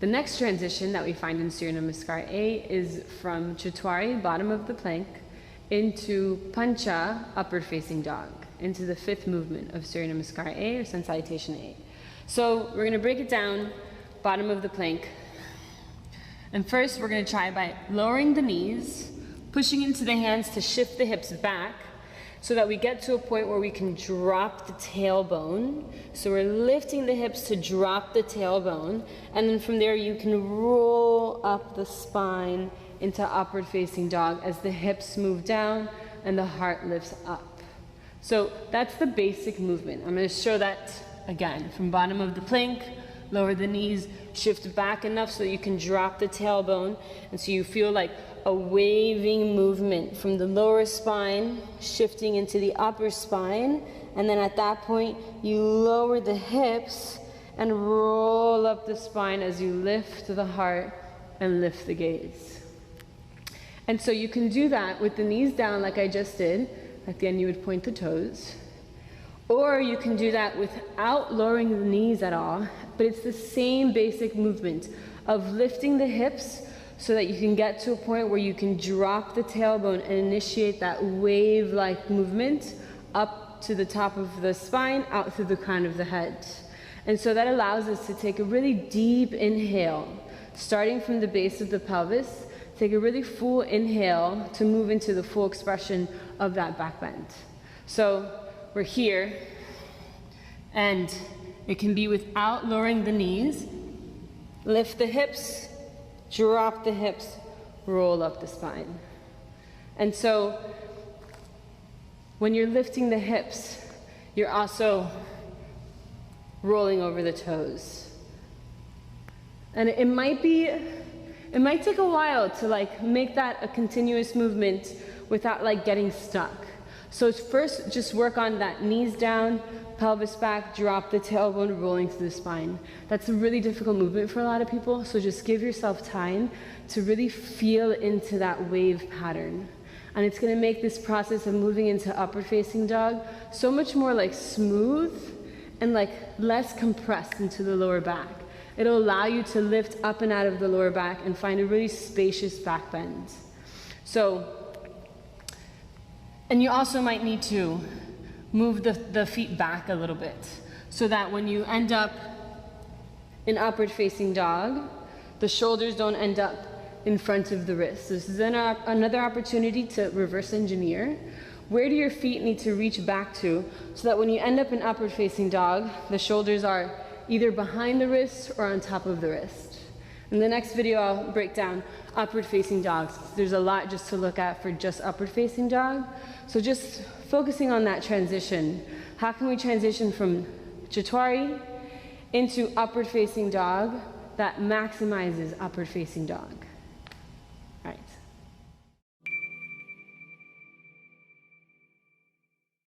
The next transition that we find in Surya Namaskar A is from Chaturanga, bottom of the plank, into Pancha, upward facing dog, into the fifth movement of Surya Namaskar A, or Sun Salutation A. So we're going to break it down, bottom of the plank. And first we're going to try by lowering the knees, pushing into the hands to shift the hips back, so that we get to a point where we can drop the tailbone. So we're lifting the hips to drop the tailbone, and then from there you can roll up the spine into upward facing dog as the hips move down and the heart lifts up. So that's the basic movement. I'm going to show that again. From bottom of the plank, lower the knees, shift back enough so that you can drop the tailbone, and so you feel like a waving movement from the lower spine shifting into the upper spine, and then at that point you lower the hips and roll up the spine as you lift the heart and lift the gaze. And so you can do that with the knees down like I just did. At the end you would point the toes, or you can do that without lowering the knees at all, but it's the same basic movement of lifting the hips so that you can get to a point where you can drop the tailbone and initiate that wave-like movement up to the top of the spine, out through the crown of the head. And so that allows us to take a really deep inhale, starting from the base of the pelvis, take a really full inhale to move into the full expression of that back bend. So we're here, and it can be without lowering the knees. Lift the hips, drop the hips, roll up the spine. And so when you're lifting the hips, you're also rolling over the toes. And it might take a while to make that a continuous movement without getting stuck. So first just work on that knees down, pelvis back, drop the tailbone, rolling through the spine. That's a really difficult movement for a lot of people, so just give yourself time to really feel into that wave pattern. And it's going to make this process of moving into upward facing dog so much more smooth and less compressed into the lower back. It'll allow you to lift up and out of the lower back and find a really spacious back bend. And you also might need to move the feet back a little bit so that when you end up in upward facing dog, the shoulders don't end up in front of the wrists. This is another opportunity to reverse engineer. Where do your feet need to reach back to so that when you end up in upward facing dog, the shoulders are either behind the wrist or on top of the wrist? In the next video, I'll break down upward facing dogs. There's a lot just to look at for just upward facing dog. So just focusing on that transition. How can we transition from Chaturanga into upward facing dog that maximizes upward facing dog? All right.